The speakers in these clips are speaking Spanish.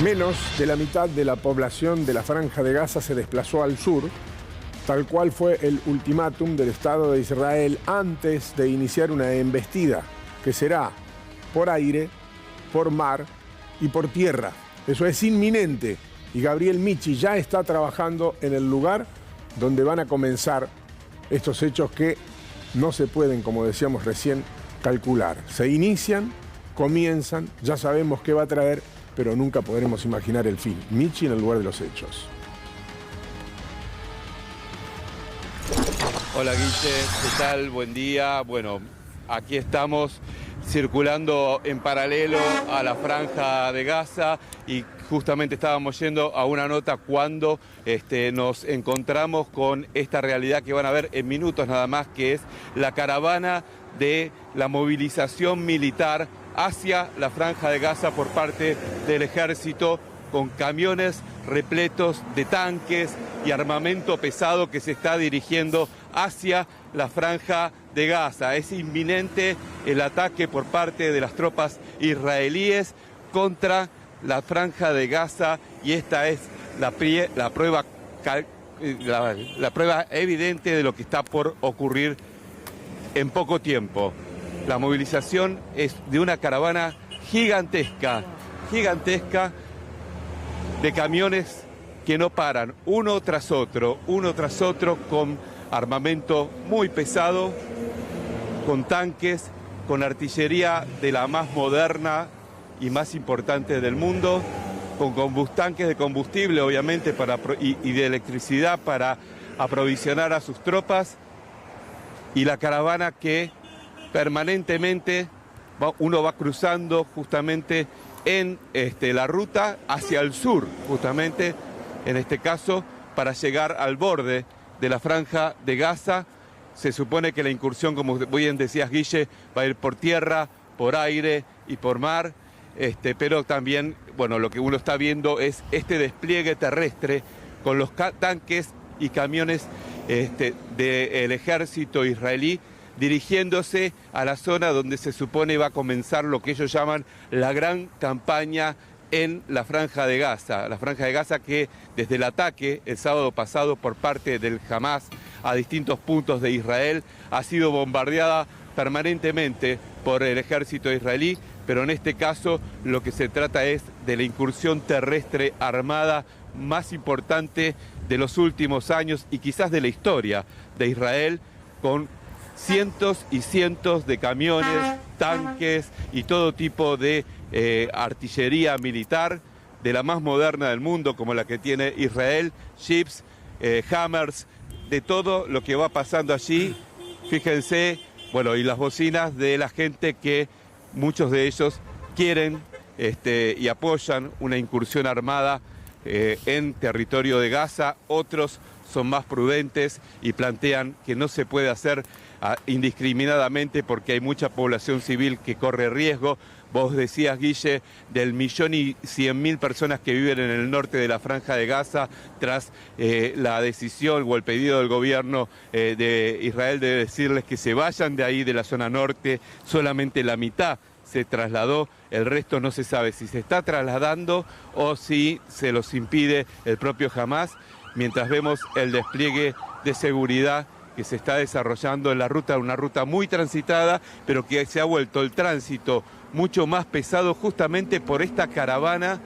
Menos de la mitad de la población de la Franja de Gaza se desplazó al sur, tal cual fue el ultimátum del Estado de Israel antes de iniciar una embestida, que será por aire, por mar y por tierra. Eso es inminente y Gabriel Michi ya está trabajando en el lugar donde van a comenzar estos hechos que no se pueden, como decíamos recién, calcular. Se inician, comienzan, ya sabemos qué va a traer, pero nunca podremos imaginar el fin. Michi en el lugar de los hechos. Hola Guille, ¿qué tal? Buen día. Bueno, aquí estamos circulando en paralelo a la Franja de Gaza y justamente estábamos yendo a una nota cuando nos encontramos con esta realidad que van a ver en minutos nada más, que es la caravana de la movilización militar hacia la Franja de Gaza por parte del ejército, con camiones repletos de tanques y armamento pesado que se está dirigiendo hacia la Franja de Gaza. Es inminente el ataque por parte de las tropas israelíes contra la Franja de Gaza y esta es la prueba evidente de lo que está por ocurrir en poco tiempo. La movilización es de una caravana gigantesca de camiones que no paran, uno tras otro, con armamento muy pesado, con tanques, con artillería de la más moderna y más importante del mundo, con tanques de combustible, obviamente, y de electricidad para aprovisionar a sus tropas, y la caravana que permanentemente uno va cruzando justamente en la ruta hacia el sur, justamente en este caso, para llegar al borde de la Franja de Gaza. Se supone que la incursión, como bien decías Guille, va a ir por tierra, por aire y por mar, pero también, bueno, lo que uno está viendo es este despliegue terrestre con los tanques y camiones del ejército israelí dirigiéndose a la zona donde se supone va a comenzar lo que ellos llaman la gran campaña en la Franja de Gaza. La Franja de Gaza que desde el ataque el sábado pasado por parte del Hamas a distintos puntos de Israel ha sido bombardeada permanentemente por el ejército israelí, pero en este caso lo que se trata es de la incursión terrestre armada más importante de los últimos años y quizás de la historia de Israel, con cientos y cientos de camiones, tanques y todo tipo de artillería militar de la más moderna del mundo, como la que tiene Israel, Jeeps, Hammers, de todo lo que va pasando allí. Fíjense, bueno, y las bocinas de la gente que muchos de ellos quieren y apoyan una incursión armada en territorio de Gaza. Otros son más prudentes y plantean que no se puede hacer indiscriminadamente porque hay mucha población civil que corre riesgo. Vos decías, Guille, del 1.100.000 personas que viven en el norte de la Franja de Gaza tras la decisión o el pedido del gobierno de Israel de decirles que se vayan de ahí, de la zona norte. Solamente la mitad se trasladó, el resto no se sabe si se está trasladando o si se los impide el propio Hamas, mientras vemos el despliegue de seguridad que se está desarrollando en la ruta, una ruta muy transitada, pero que se ha vuelto el tránsito mucho más pesado justamente por esta caravana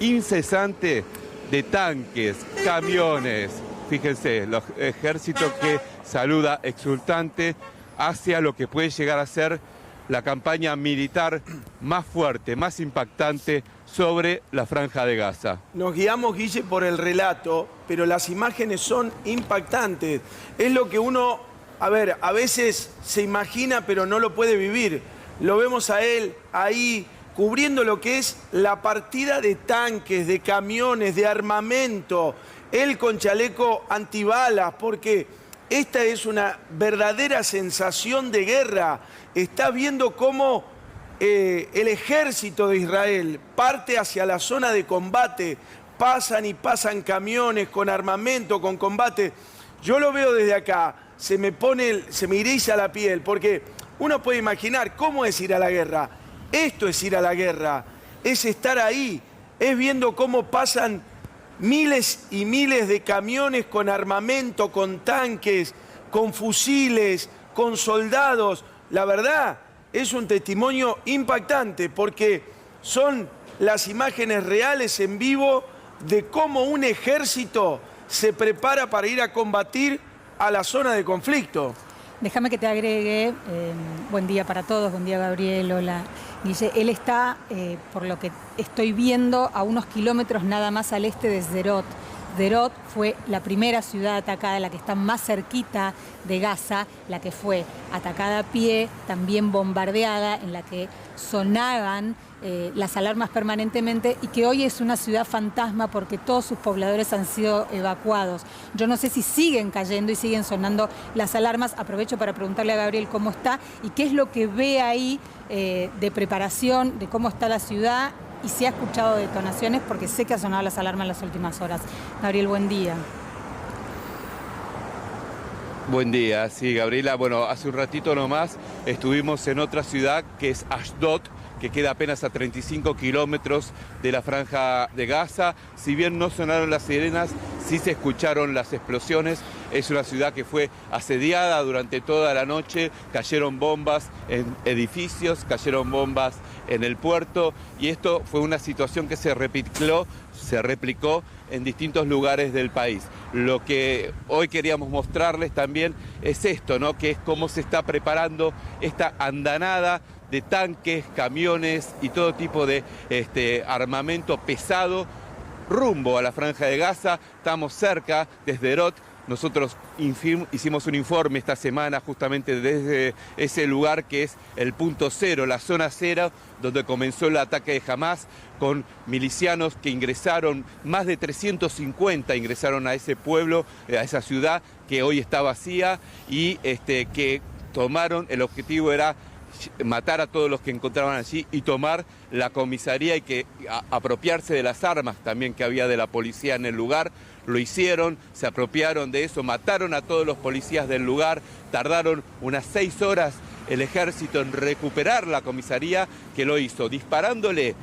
incesante de tanques, camiones. Fíjense, el ejército que saluda exultante hacia lo que puede llegar a ser la campaña militar más fuerte, más impactante sobre la Franja de Gaza. Nos guiamos, Guille, por el relato, pero las imágenes son impactantes. Es lo que uno, a veces se imagina, pero no lo puede vivir. Lo vemos a él ahí, cubriendo lo que es la partida de tanques, de camiones, de armamento. Él con chaleco antibalas, porque esta es una verdadera sensación de guerra. Está viendo cómo el ejército de Israel parte hacia la zona de combate, pasan y pasan camiones con armamento, con combate. Yo lo veo desde acá, se me eriza la piel, porque uno puede imaginar cómo es ir a la guerra. Esto es ir a la guerra, es estar ahí. es viendo cómo pasan miles y miles de camiones con armamento, con tanques, con fusiles, con soldados. La verdad, es un testimonio impactante porque son las imágenes reales en vivo de cómo un ejército se prepara para ir a combatir a la zona de conflicto. Déjame que te agregue, buen día para todos, buen día Gabriel, hola. Dice, él está, por lo que estoy viendo, a unos kilómetros nada más al este de Sderot. Sderot fue la primera ciudad atacada, la que está más cerquita de Gaza, la que fue atacada a pie, también bombardeada, en la que sonaban las alarmas permanentemente y que hoy es una ciudad fantasma porque todos sus pobladores han sido evacuados. Yo no sé si siguen cayendo y siguen sonando las alarmas. Aprovecho para preguntarle a Gabriel cómo está y qué es lo que ve ahí de preparación, de cómo está la ciudad y si ha escuchado detonaciones, porque sé que ha sonado las alarmas en las últimas horas. Gabriel, buen día. Buen día, sí, Gabriela. Bueno, hace un ratito nomás estuvimos en otra ciudad que es Ashdod, que queda apenas a 35 kilómetros de la franja de Gaza. Si bien no sonaron las sirenas, sí se escucharon las explosiones. Es una ciudad que fue asediada durante toda la noche, cayeron bombas en edificios, cayeron bombas en el puerto y esto fue una situación que se replicó en distintos lugares del país. Lo que hoy queríamos mostrarles también es esto, ¿no? Que es cómo se está preparando esta andanada de tanques, camiones y todo tipo de armamento pesado rumbo a la franja de Gaza. Estamos cerca de Sderot. Nosotros hicimos un informe esta semana justamente desde ese lugar que es el punto cero, la zona cero, donde comenzó el ataque de Hamas, con milicianos que ingresaron, más de 350 ingresaron a ese pueblo, a esa ciudad que hoy está vacía y que tomaron, el objetivo era matar a todos los que encontraban allí y tomar la comisaría y que apropiarse de las armas también que había de la policía en el lugar. Lo hicieron, se apropiaron de eso, mataron a todos los policías del lugar, tardaron unas 6 horas el ejército en recuperar la comisaría, que lo hizo disparándole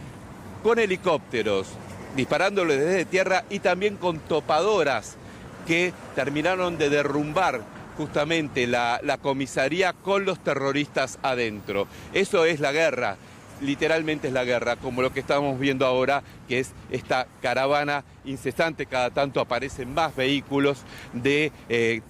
con helicópteros, disparándole desde tierra y también con topadoras que terminaron de derrumbar justamente la comisaría con los terroristas adentro. Eso es la guerra, literalmente es la guerra, como lo que estamos viendo ahora, que es esta caravana incesante. Cada tanto aparecen más vehículos de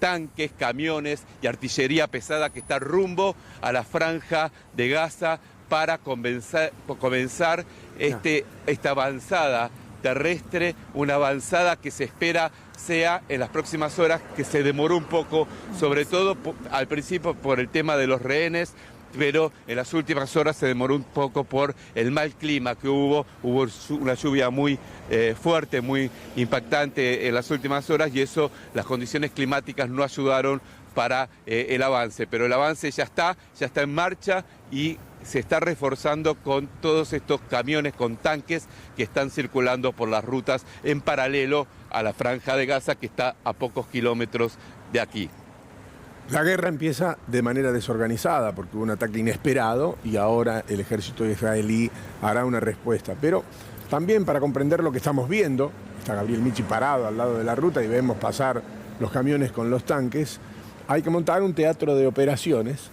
tanques, camiones y artillería pesada que está rumbo a la franja de Gaza para comenzar esta avanzada terrestre, una avanzada que se espera sea en las próximas horas, que se demoró un poco, sobre todo al principio por el tema de los rehenes, pero en las últimas horas se demoró un poco por el mal clima que hubo una lluvia muy fuerte, muy impactante en las últimas horas y eso, las condiciones climáticas no ayudaron para el avance, pero el avance ya está en marcha y se está reforzando con todos estos camiones con tanques que están circulando por las rutas en paralelo a la franja de Gaza, que está a pocos kilómetros de aquí. La guerra empieza de manera desorganizada porque hubo un ataque inesperado y ahora el ejército israelí hará una respuesta. Pero también para comprender lo que estamos viendo, está Gabriel Michi parado al lado de la ruta y vemos pasar los camiones con los tanques, hay que montar un teatro de operaciones.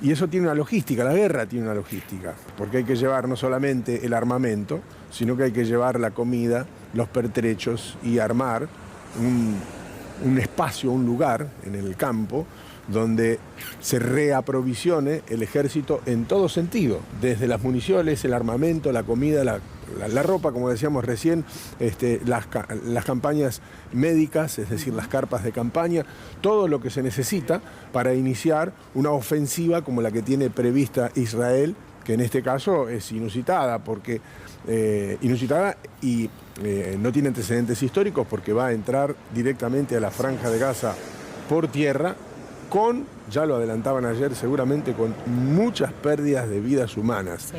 Y eso tiene una logística, la guerra tiene una logística, porque hay que llevar no solamente el armamento, sino que hay que llevar la comida, los pertrechos y armar un espacio, un lugar en el campo donde se reaprovisione el ejército en todo sentido, desde las municiones, el armamento, la comida, la ropa, como decíamos recién, las campañas médicas, es decir, las carpas de campaña, todo lo que se necesita para iniciar una ofensiva como la que tiene prevista Israel, que en este caso es inusitada, porque inusitada y no tiene antecedentes históricos, porque va a entrar directamente a la franja de Gaza por tierra, con, ya lo adelantaban ayer, seguramente con muchas pérdidas de vidas humanas. Sí.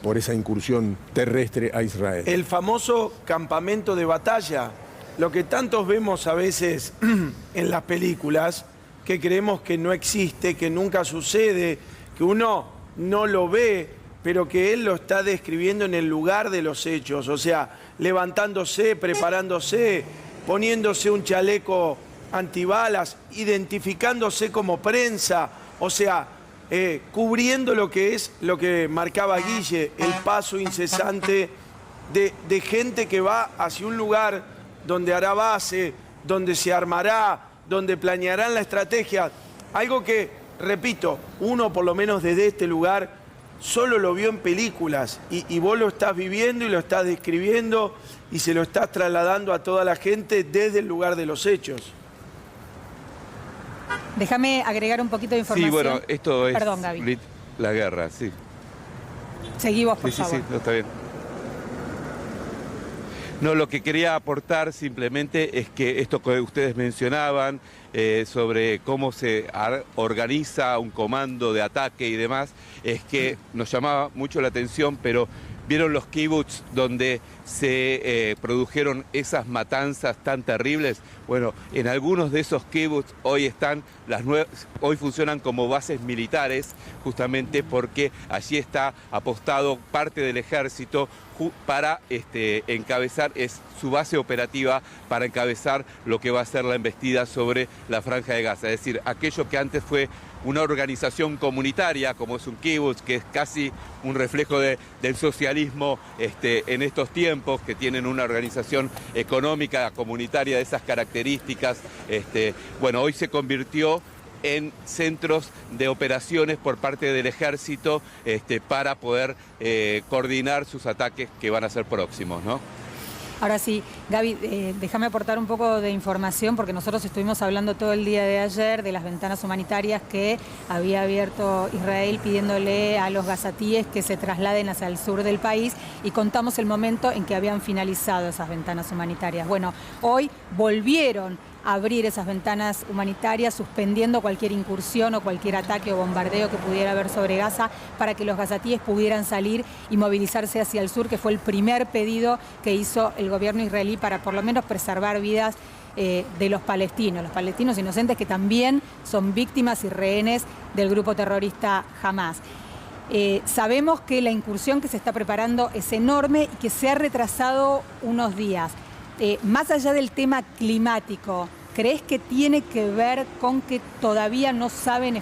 Por esa incursión terrestre a Israel. El famoso campamento de batalla, lo que tantos vemos a veces en las películas, que creemos que no existe, que nunca sucede, que uno no lo ve, pero que él lo está describiendo en el lugar de los hechos, o sea, levantándose, preparándose, poniéndose un chaleco antibalas, identificándose como prensa, o sea, cubriendo lo que es lo que marcaba Guille, el paso incesante de gente que va hacia un lugar donde hará base, donde se armará, donde planearán la estrategia. Algo que, repito, uno por lo menos desde este lugar solo lo vio en películas y vos lo estás viviendo y lo estás describiendo y se lo estás trasladando a toda la gente desde el lugar de los hechos. Déjame agregar un poquito de información. Sí, bueno, esto es Perdón, Gaby. la guerra, sí. Seguí vos, por favor. Sí, no, está bien. No, lo que quería aportar simplemente es que esto que ustedes mencionaban sobre cómo se organiza un comando de ataque y demás, es que nos llamaba mucho la atención, pero ¿vieron los kibbutz donde se produjeron esas matanzas tan terribles? Bueno, en algunos de esos kibbutz hoy hoy funcionan como bases militares, justamente porque allí está apostado parte del ejército para encabezar, es su base operativa para encabezar lo que va a ser la embestida sobre la Franja de Gaza. Es decir, aquello que antes fue una organización comunitaria, como es un kibbutz, que es casi un reflejo del socialismo en estos tiempos, que tienen una organización económica comunitaria de esas características. Bueno, hoy se convirtió en centros de operaciones por parte del ejército para poder coordinar sus ataques que van a ser próximos, ¿no? Ahora sí, Gaby, déjame aportar un poco de información porque nosotros estuvimos hablando todo el día de ayer de las ventanas humanitarias que había abierto Israel pidiéndole a los gazatíes que se trasladen hacia el sur del país y contamos el momento en que habían finalizado esas ventanas humanitarias. Bueno, hoy volvieron a abrir esas ventanas humanitarias, suspendiendo cualquier incursión o cualquier ataque o bombardeo que pudiera haber sobre Gaza para que los gazatíes pudieran salir y movilizarse hacia el sur, que fue el primer pedido que hizo el gobierno israelí para por lo menos preservar vidas de los palestinos inocentes que también son víctimas y rehenes del grupo terrorista Hamás. Sabemos que la incursión que se está preparando es enorme y que se ha retrasado unos días. Más allá del tema climático, ¿crees que tiene que ver con que todavía no saben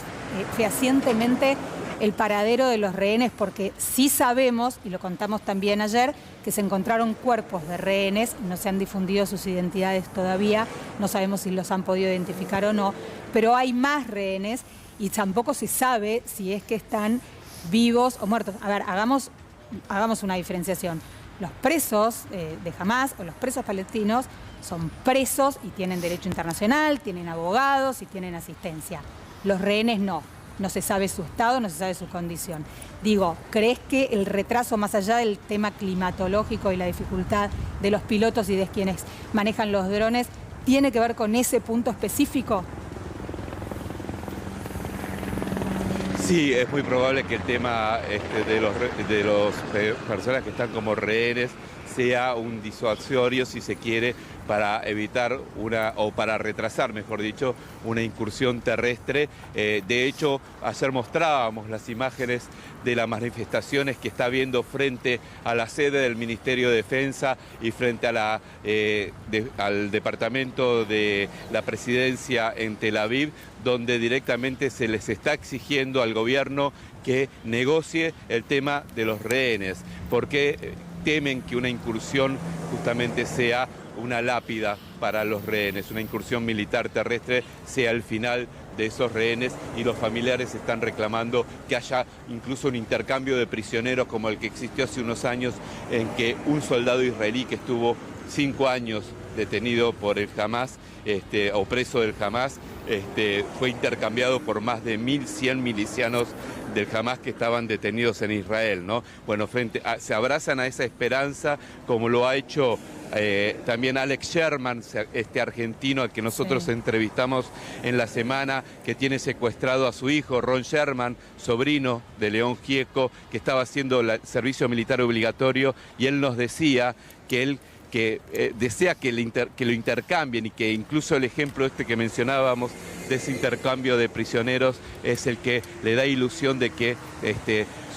fehacientemente el paradero de los rehenes? Porque sí sabemos, y lo contamos también ayer, que se encontraron cuerpos de rehenes, no se han difundido sus identidades todavía, no sabemos si los han podido identificar o no, pero hay más rehenes y tampoco se sabe si es que están vivos o muertos. A ver, hagamos una diferenciación. Los presos de Hamás o los presos palestinos son presos y tienen derecho internacional, tienen abogados y tienen asistencia. Los rehenes no se sabe su estado, no se sabe su condición. Digo, ¿crees que el retraso más allá del tema climatológico y la dificultad de los pilotos y de quienes manejan los drones tiene que ver con ese punto específico? Sí, es muy probable que el tema de los personas que están como rehenes sea un disuasorio, si se quiere, para evitar o para retrasar, mejor dicho, una incursión terrestre. De hecho, ayer mostrábamos las imágenes de las manifestaciones que está habiendo frente a la sede del Ministerio de Defensa y frente a al departamento de la presidencia en Tel Aviv, donde directamente se les está exigiendo al gobierno que negocie el tema de los rehenes, porque temen que una incursión justamente sea una lápida para los rehenes, una incursión militar terrestre sea el final de esos rehenes, y los familiares están reclamando que haya incluso un intercambio de prisioneros como el que existió hace unos años, en que un soldado israelí que estuvo 5 años detenido por el Hamás, o preso del Hamás, fue intercambiado por más de 1.100 milicianos del Hamás que estaban detenidos en Israel, ¿no? Bueno, se abrazan a esa esperanza, como lo ha hecho también Alex Sherman, este argentino al que nosotros entrevistamos en la semana, que tiene secuestrado a su hijo, Ron Sherman, sobrino de León Gieco, que estaba haciendo el servicio militar obligatorio, y él nos decía que él desea que lo intercambien, y que incluso el ejemplo que mencionábamos de ese intercambio de prisioneros es el que le da ilusión de que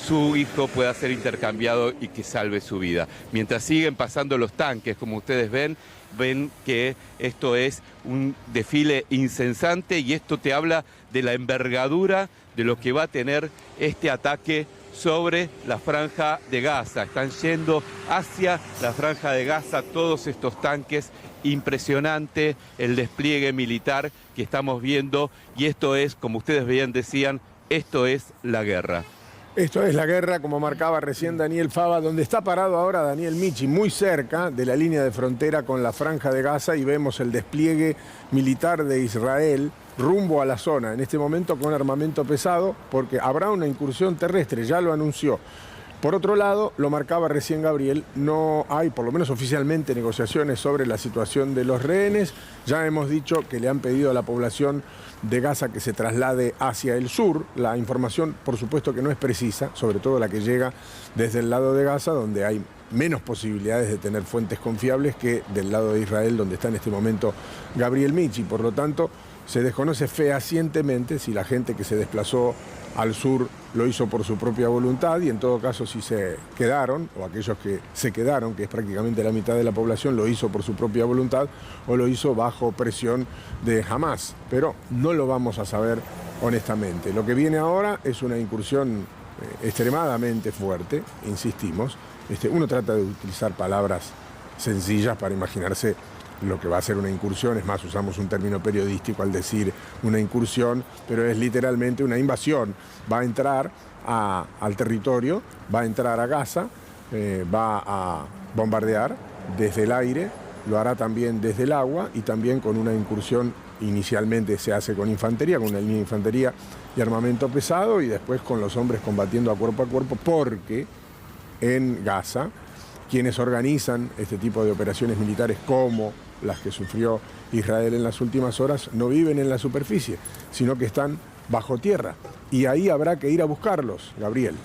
su hijo pueda ser intercambiado y que salve su vida. Mientras siguen pasando los tanques, como ustedes ven que esto es un desfile incesante y esto te habla de la envergadura de lo que va a tener este ataque sobre la Franja de Gaza. Están yendo hacia la Franja de Gaza todos estos tanques. Impresionante el despliegue militar que estamos viendo y esto es, como ustedes bien decían, esto es la guerra. Esto es la guerra, como marcaba recién Daniel Fava, donde está parado ahora Daniel Michi, muy cerca de la línea de frontera con la Franja de Gaza, y vemos el despliegue militar de Israel rumbo a la zona, en este momento con armamento pesado, porque habrá una incursión terrestre, ya lo anunció. Por otro lado, lo marcaba recién Gabriel, no hay, por lo menos oficialmente, negociaciones sobre la situación de los rehenes. Ya hemos dicho que le han pedido a la población de Gaza que se traslade hacia el sur. La información, por supuesto, que no es precisa, sobre todo la que llega desde el lado de Gaza, donde hay menos posibilidades de tener fuentes confiables que del lado de Israel, donde está en este momento Gabriel Michi. Por lo tanto, se desconoce fehacientemente si la gente que se desplazó al sur lo hizo por su propia voluntad y en todo caso si se quedaron, o aquellos que se quedaron, que es prácticamente la mitad de la población, lo hizo por su propia voluntad o lo hizo bajo presión de Hamás. Pero no lo vamos a saber honestamente. Lo que viene ahora es una incursión extremadamente fuerte, insistimos. Uno trata de utilizar palabras sencillas para imaginarse lo que va a ser una incursión, es más, usamos un término periodístico al decir una incursión, pero es literalmente una invasión. Va a entrar al territorio, va a entrar a Gaza, va a bombardear desde el aire, lo hará también desde el agua y también con una incursión, inicialmente se hace con infantería, con una línea de infantería y armamento pesado y después con los hombres combatiendo a cuerpo, porque en Gaza quienes organizan este tipo de operaciones militares como las que sufrió Israel en las últimas horas, no viven en la superficie, sino que están bajo tierra. Y ahí habrá que ir a buscarlos, Gabriel.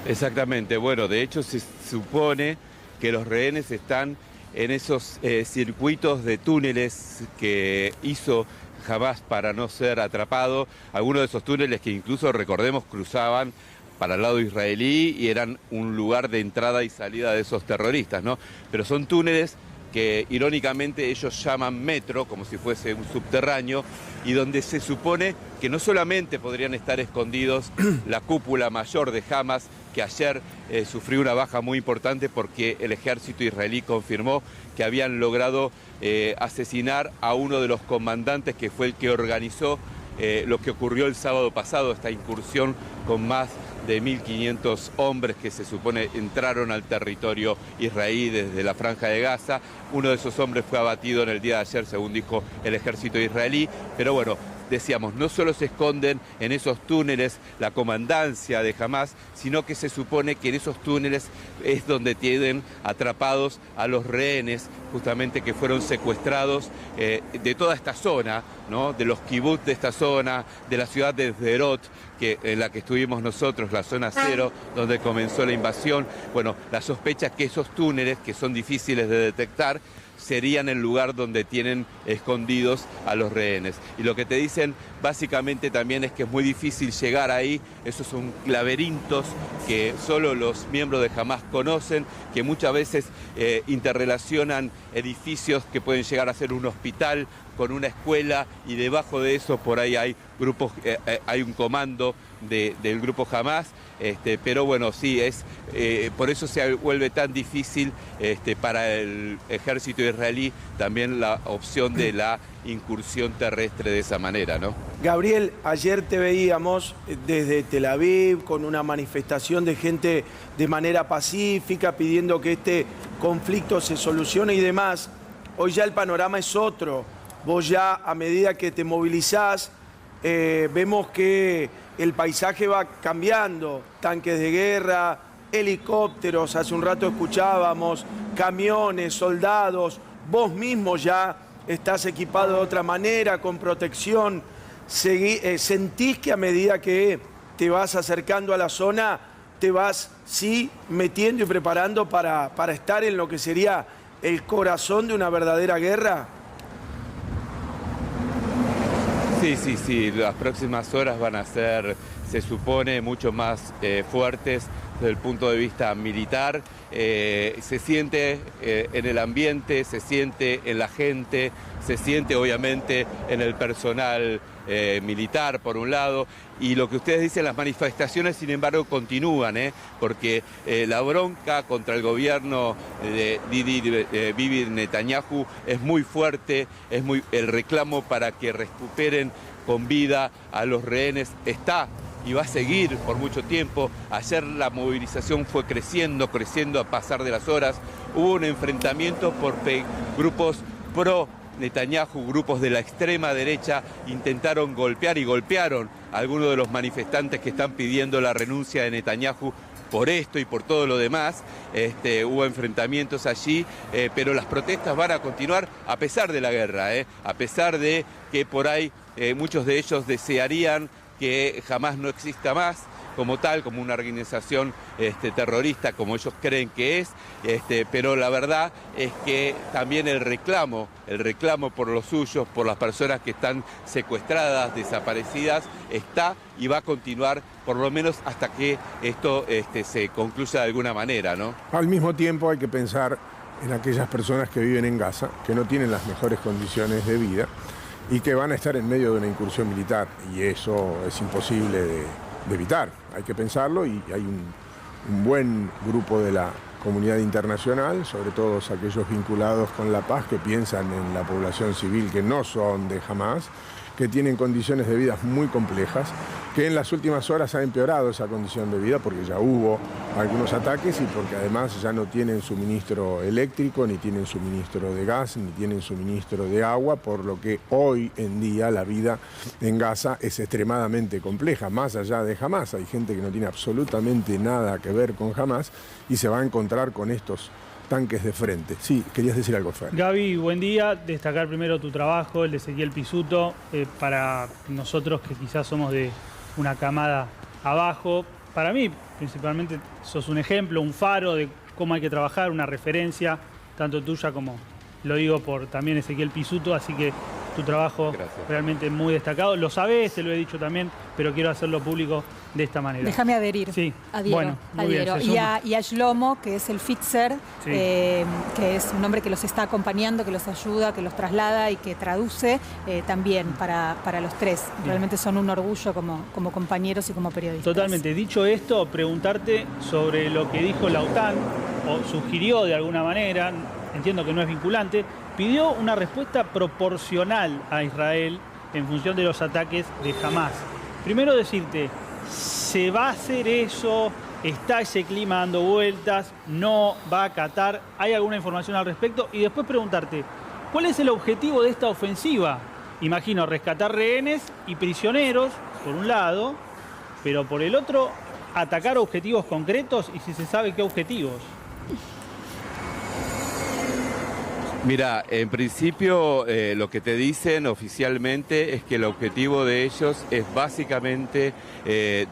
Exactamente. Bueno, de hecho se supone que los rehenes están en esos circuitos de túneles que hizo Hamás para no ser atrapado. Algunos de esos túneles que incluso, recordemos, cruzaban para el lado israelí y eran un lugar de entrada y salida de esos terroristas, ¿no? Pero son túneles que irónicamente ellos llaman metro, como si fuese un subterráneo, y donde se supone que no solamente podrían estar escondidos la cúpula mayor de Hamás, que ayer sufrió una baja muy importante porque el ejército israelí confirmó que habían logrado asesinar a uno de los comandantes que fue el que organizó lo que ocurrió el sábado pasado, esta incursión con más de 1.500 hombres que se supone entraron al territorio israelí desde la Franja de Gaza. Uno de esos hombres fue abatido en el día de ayer, según dijo el ejército israelí. Pero bueno, decíamos, no solo se esconden en esos túneles la comandancia de Hamás, sino que se supone que en esos túneles es donde tienen atrapados a los rehenes, justamente que fueron secuestrados de toda esta zona, ¿no? De los kibbutz de esta zona, de la ciudad de Sderot, en la que estuvimos nosotros, la zona cero, donde comenzó la invasión. Bueno, la sospecha es que esos túneles, que son difíciles de detectar, serían el lugar donde tienen escondidos a los rehenes. Y lo que te dicen básicamente también es que es muy difícil llegar ahí. Esos son laberintos que solo los miembros de Hamás conocen, que muchas veces interrelacionan edificios que pueden llegar a ser un hospital con una escuela, y debajo de eso por ahí hay grupos, hay un comando del grupo Hamás, pero bueno, sí, por eso se vuelve tan difícil para el ejército israelí también la opción de la incursión terrestre de esa manera, ¿no? Gabriel, ayer te veíamos desde Tel Aviv con una manifestación de gente de manera pacífica pidiendo que este conflicto se solucione y demás. Hoy ya el panorama es otro. Vos ya, a medida que te movilizás, vemos que el paisaje va cambiando. Tanques de guerra, helicópteros, hace un rato escuchábamos, camiones, soldados. Vos mismo ya estás equipado de otra manera, con protección. ¿Sentís que a medida que te vas acercando a la zona, te vas, sí, metiendo y preparando para estar en lo que sería el corazón de una verdadera guerra? Sí, las próximas horas van a ser se supone mucho más fuertes desde el punto de vista militar. Se siente en el ambiente, se siente en la gente, se siente obviamente en el personal militar por un lado, y lo que ustedes dicen, las manifestaciones sin embargo continúan, porque la bronca contra el gobierno de Bibi Netanyahu es muy fuerte, el reclamo para que recuperen con vida a los rehenes está y va a seguir por mucho tiempo. Ayer la movilización fue creciendo a pasar de las horas. Hubo un enfrentamiento por grupos pro Netanyahu, grupos de la extrema derecha, intentaron golpear y golpearon a algunos de los manifestantes que están pidiendo la renuncia de Netanyahu por esto y por todo lo demás. Hubo enfrentamientos allí, pero las protestas van a continuar a pesar de la guerra, a pesar de que por ahí muchos de ellos desearían que Hamás no exista más como tal, como una organización terrorista, como ellos creen que es, pero la verdad es que también el reclamo por los suyos, por las personas que están secuestradas, desaparecidas, está y va a continuar por lo menos hasta que esto se concluya de alguna manera, ¿no? Al mismo tiempo hay que pensar en aquellas personas que viven en Gaza, que no tienen las mejores condiciones de vida y que van a estar en medio de una incursión militar, y eso es imposible de evitar. Hay que pensarlo, y hay un buen grupo de la comunidad internacional, sobre todo aquellos vinculados con la paz, que piensan en la población civil que no son de Hamás, que tienen condiciones de vida muy complejas, que en las últimas horas ha empeorado esa condición de vida porque ya hubo algunos ataques y porque además ya no tienen suministro eléctrico, ni tienen suministro de gas, ni tienen suministro de agua, por lo que hoy en día la vida en Gaza es extremadamente compleja, más allá de Hamás. Hay gente que no tiene absolutamente nada que ver con Hamás y se va a encontrar con estos tanques de frente. Sí, querías decir algo, Fer. Gaby, buen día. Destacar primero tu trabajo, el de Ezequiel Pisuto, para nosotros que quizás somos de una camada abajo. Para mí, principalmente, sos un ejemplo, un faro de cómo hay que trabajar, una referencia, tanto tuya como lo digo por también Ezequiel Pisuto, así que tu trabajo realmente muy destacado. Lo sabés, te lo he dicho también, pero quiero hacerlo público de esta manera. Déjame adherir. Sí. Adhiero, bueno, muy adhiero. bien, Y a Shlomo, que es el Fitzer, sí, que es un hombre que los está acompañando, que los ayuda, que los traslada y que traduce también para los tres. Bien. Realmente son un orgullo como compañeros y como periodistas. Totalmente. Dicho esto, preguntarte sobre lo que dijo la OTAN, o sugirió de alguna manera, entiendo que no es vinculante, pidió una respuesta proporcional a Israel en función de los ataques de Hamás. Primero decirte, ¿se va a hacer eso? ¿Está ese clima dando vueltas? ¿No va a acatar? ¿Hay alguna información al respecto? Y después preguntarte, ¿cuál es el objetivo de esta ofensiva? Imagino rescatar rehenes y prisioneros, por un lado, pero por el otro, atacar objetivos concretos, y si se sabe qué objetivos. Mira, en principio lo que te dicen oficialmente es que el objetivo de ellos es básicamente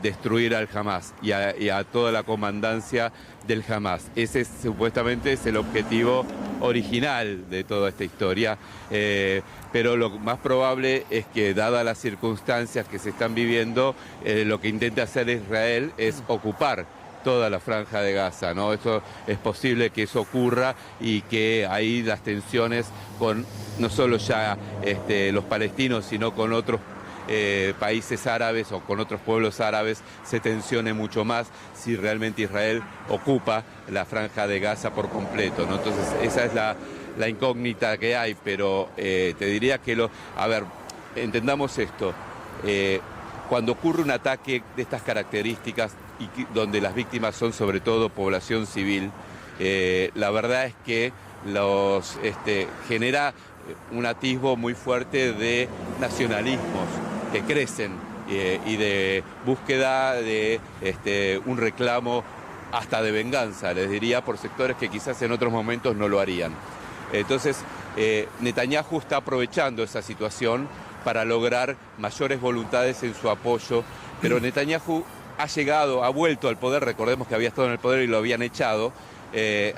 destruir al Hamás y a toda la comandancia del Hamás. Ese supuestamente es el objetivo original de toda esta historia, pero lo más probable es que, dadas las circunstancias que se están viviendo, lo que intenta hacer Israel es ocupar toda la franja de Gaza, ¿no? Eso es posible que eso ocurra y que ahí las tensiones con no solo ya los palestinos, sino con otros países árabes o con otros pueblos árabes se tensione mucho más si realmente Israel ocupa la franja de Gaza por completo, ¿no? Entonces esa es la incógnita que hay, pero te diría que entendamos esto. Cuando ocurre un ataque de estas características y donde las víctimas son sobre todo población civil, la verdad es que genera un atisbo muy fuerte de nacionalismos que crecen y de búsqueda de un reclamo hasta de venganza, les diría, por sectores que quizás en otros momentos no lo harían. Entonces, Netanyahu está aprovechando esa situación para lograr mayores voluntades en su apoyo, pero Netanyahu ha vuelto al poder, recordemos que había estado en el poder y lo habían echado,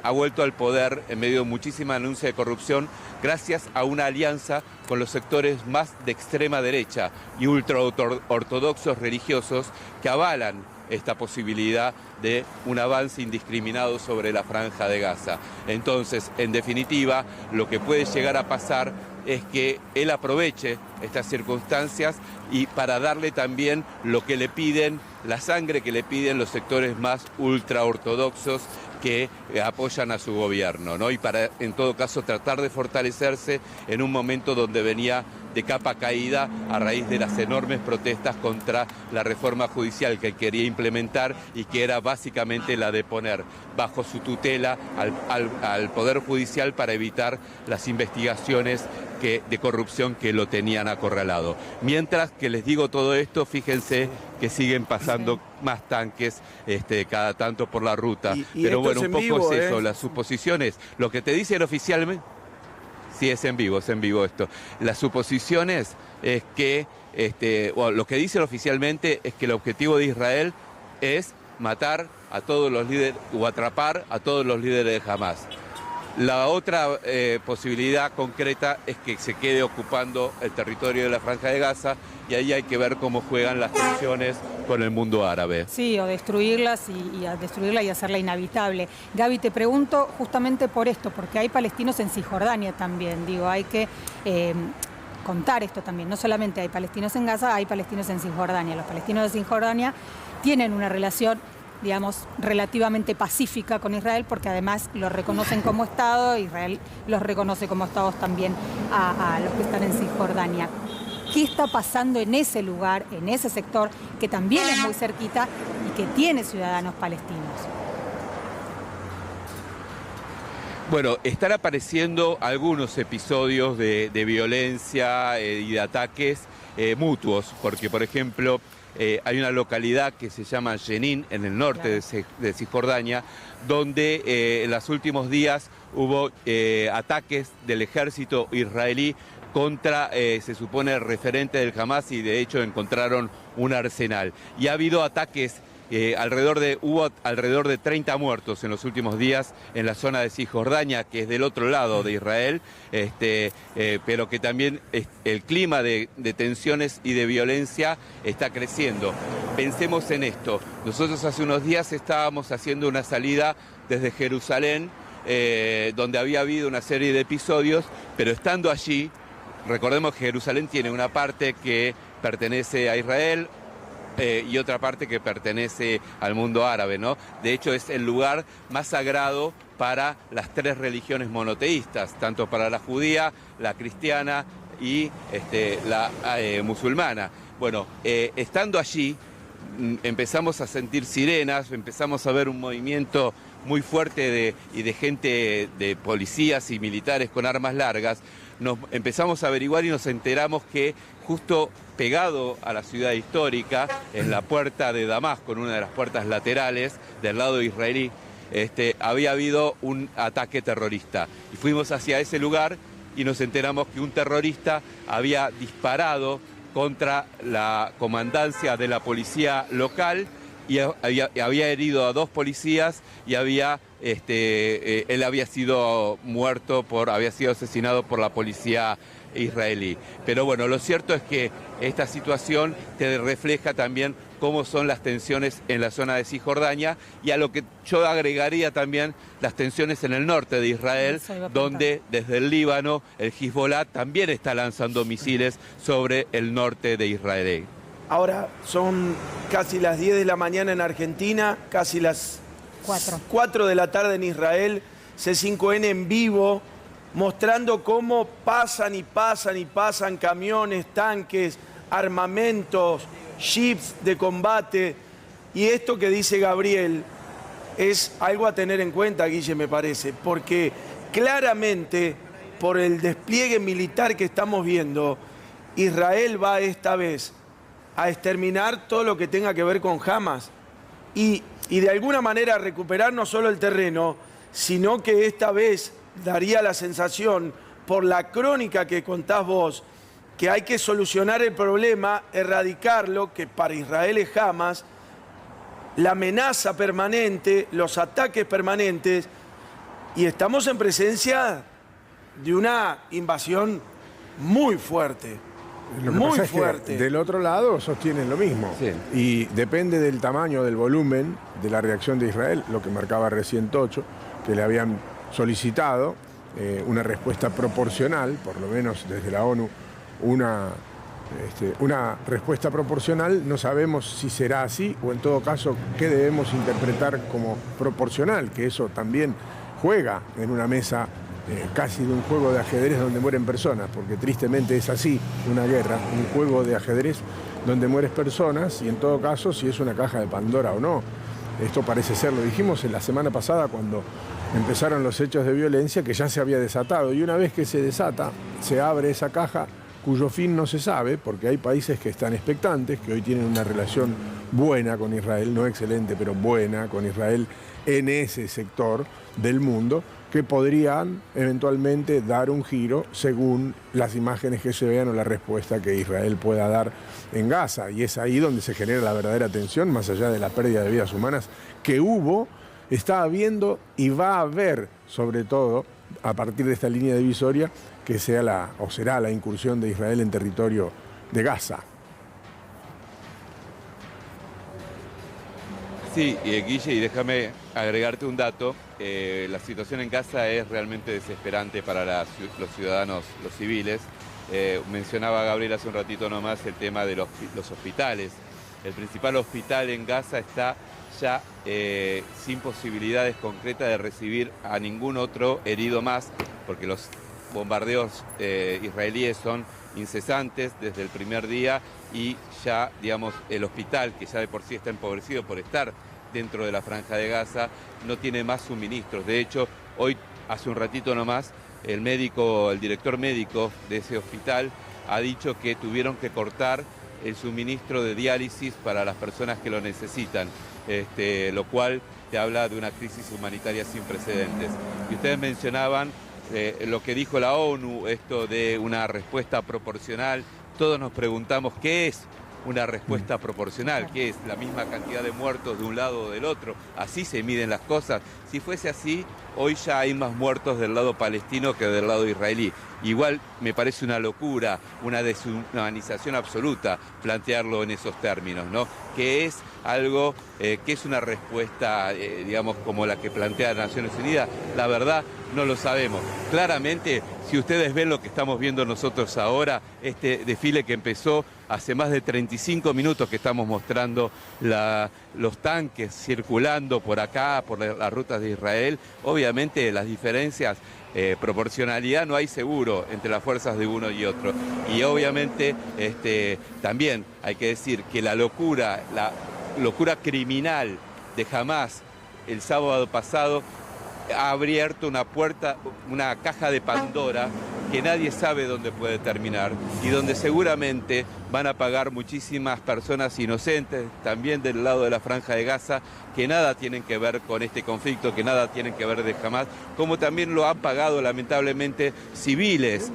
ha vuelto al poder en medio de muchísima denuncia de corrupción gracias a una alianza con los sectores más de extrema derecha y ultraortodoxos religiosos que avalan esta posibilidad de un avance indiscriminado sobre la Franja de Gaza. Entonces, en definitiva, lo que puede llegar a pasar es que él aproveche estas circunstancias y para darle también lo que le piden, la sangre que le piden los sectores más ultraortodoxos que apoyan a su gobierno, ¿no? Y para, en todo caso, tratar de fortalecerse en un momento donde venía de capa caída a raíz de las enormes protestas contra la reforma judicial que quería implementar y que era básicamente la de poner bajo su tutela al Poder Judicial para evitar las investigaciones de corrupción que lo tenían acorralado. Mientras que les digo todo esto, fíjense que siguen pasando más tanques cada tanto por la ruta. Pero bueno, un poco es eso, las suposiciones, lo que te dicen oficialmente. Sí, es en vivo esto. Las suposiciones es que, lo que dicen oficialmente es que el objetivo de Israel es matar a todos los líderes o atrapar a todos los líderes de Hamás. La otra posibilidad concreta es que se quede ocupando el territorio de la Franja de Gaza y ahí hay que ver cómo juegan las tensiones con el mundo árabe. Sí, o destruirlas y destruirla y hacerla inhabitable. Gaby, te pregunto justamente por esto, porque hay palestinos en Cisjordania también. Digo, hay que contar esto también. No solamente hay palestinos en Gaza, hay palestinos en Cisjordania. Los palestinos de Cisjordania tienen una relación, digamos, relativamente pacífica con Israel, porque además lo reconocen como Estado, Israel los reconoce como Estados también a los que están en Cisjordania. ¿Qué está pasando en ese lugar, en ese sector, que también es muy cerquita y que tiene ciudadanos palestinos? Bueno, están apareciendo algunos episodios de violencia y de ataques mutuos, porque, por ejemplo, hay una localidad que se llama Jenin, en el norte de Cisjordania, donde en los últimos días hubo ataques del ejército israelí contra, se supone, referente del Hamás, y de hecho encontraron un arsenal. Y ha habido ataques, hubo alrededor de 30 muertos en los últimos días en la zona de Cisjordania, que es del otro lado de Israel, pero que también el clima de tensiones y de violencia está creciendo. Pensemos en esto. Nosotros hace unos días estábamos haciendo una salida desde Jerusalén, donde había habido una serie de episodios, pero estando allí, recordemos que Jerusalén tiene una parte que pertenece a Israel y otra parte que pertenece al mundo árabe, ¿no? De hecho, es el lugar más sagrado para las tres religiones monoteístas, tanto para la judía, la cristiana y la musulmana. Bueno, estando allí, empezamos a sentir sirenas, empezamos a ver un movimiento muy fuerte de gente, de policías y militares con armas largas. Nos empezamos a averiguar y nos enteramos que justo pegado a la ciudad histórica, en la puerta de Damasco, en una de las puertas laterales del lado israelí, había habido un ataque terrorista. Y fuimos hacia ese lugar y nos enteramos que un terrorista había disparado contra la comandancia de la policía local y había herido a 2 policías y él había sido había sido asesinado por la policía israelí. Pero bueno, lo cierto es que esta situación te refleja también cómo son las tensiones en la zona de Cisjordania, y a lo que yo agregaría también las tensiones en el norte de Israel, donde desde el Líbano el Hezbollah también está lanzando misiles sobre el norte de Israel. Ahora son casi las 10 de la mañana en Argentina, casi las 4 de la tarde en Israel, C5N en vivo, mostrando cómo pasan y pasan y pasan camiones, tanques, armamentos, jeeps de combate. Y esto que dice Gabriel es algo a tener en cuenta, Guille, me parece, porque claramente por el despliegue militar que estamos viendo, Israel va esta vez a exterminar todo lo que tenga que ver con Hamás y de alguna manera recuperar no solo el terreno, sino que esta vez daría la sensación, por la crónica que contás vos, que hay que solucionar el problema, erradicarlo, que para Israel es Hamás, la amenaza permanente, los ataques permanentes, y estamos en presencia de una invasión muy fuerte. Lo que muy pasa es fuerte. que del otro lado sostienen lo mismo. Sí. Y depende del tamaño, del volumen de la reacción de Israel, lo que marcaba recién Tocho, que le habían solicitado una respuesta proporcional, por lo menos desde la ONU, una respuesta proporcional. No sabemos si será así o en todo caso qué debemos interpretar como proporcional, que eso también juega en una mesa casi de un juego de ajedrez donde mueren personas, porque tristemente es así, una guerra, un juego de ajedrez donde mueren personas, y en todo caso si es una caja de Pandora o no. Esto parece ser, lo dijimos en la semana pasada cuando empezaron los hechos de violencia, que ya se había desatado, y una vez que se desata, se abre esa caja cuyo fin no se sabe, porque hay países que están expectantes, que hoy tienen una relación buena con Israel, no excelente, pero buena con Israel en ese sector del mundo, que podrían eventualmente dar un giro según las imágenes que se vean o la respuesta que Israel pueda dar en Gaza. Y es ahí donde se genera la verdadera tensión, más allá de la pérdida de vidas humanas que hubo, está habiendo y va a haber, sobre todo a partir de esta línea divisoria, que sea será la incursión de Israel en territorio de Gaza. Sí, Guille, y déjame agregarte un dato. La situación en Gaza es realmente desesperante para los ciudadanos, los civiles. Mencionaba Gabriel hace un ratito nomás el tema de los hospitales. El principal hospital en Gaza está ya sin posibilidades concretas de recibir a ningún otro herido más, porque los bombardeos israelíes son incesantes desde el primer día, y ya, digamos, el hospital, que ya de por sí está empobrecido por estar dentro de la Franja de Gaza, no tiene más suministros. De hecho, hoy, hace un ratito nomás, el director médico de ese hospital ha dicho que tuvieron que cortar el suministro de diálisis para las personas que lo necesitan, lo cual te habla de una crisis humanitaria sin precedentes. Y ustedes mencionaban lo que dijo la ONU, esto de una respuesta proporcional. Todos nos preguntamos qué es una respuesta proporcional, qué es la misma cantidad de muertos de un lado o del otro. Así se miden las cosas. Si fuese así, hoy ya hay más muertos del lado palestino que del lado israelí. Igual me parece una locura, una deshumanización absoluta plantearlo en esos términos, ¿no? Que es algo, que es una respuesta, digamos, como la que plantea Naciones Unidas. La verdad, no lo sabemos. Claramente, si ustedes ven lo que estamos viendo nosotros ahora, este desfile que empezó hace más de 35 minutos que estamos mostrando los tanques circulando por acá, por las rutas de Israel, obviamente las diferencias, proporcionalidad no hay seguro entre las fuerzas de uno y otro. Y obviamente también hay que decir que la locura criminal de Hamás el sábado pasado ha abierto una puerta, una caja de Pandora que nadie sabe dónde puede terminar y donde seguramente van a pagar muchísimas personas inocentes, también del lado de la Franja de Gaza, que nada tienen que ver con este conflicto, que nada tienen que ver de Hamás, como también lo han pagado lamentablemente civiles,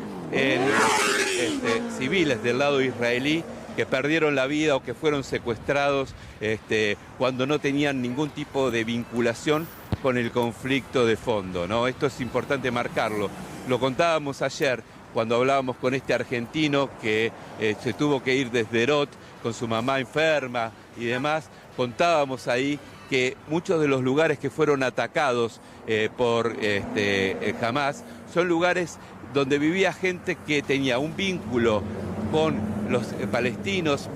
civiles del lado israelí, que perdieron la vida o que fueron secuestrados cuando no tenían ningún tipo de vinculación con el conflicto de fondo, ¿no? Esto es importante marcarlo. Lo contábamos ayer cuando hablábamos con este argentino que se tuvo que ir desde Sderot con su mamá enferma y demás. Contábamos ahí que muchos de los lugares que fueron atacados por Hamás son lugares donde vivía gente que tenía un vínculo con los palestinos,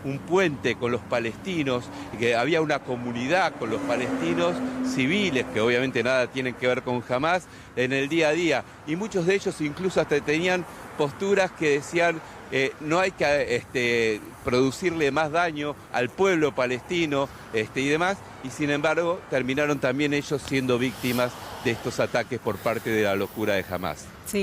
un puente con los palestinos, que había una comunidad con los palestinos civiles, que obviamente nada tienen que ver con Hamás, en el día a día. Y muchos de ellos incluso hasta tenían posturas que decían no hay que producirle más daño al pueblo palestino y demás, y sin embargo terminaron también ellos siendo víctimas de estos ataques por parte de la locura de Hamás. Sí.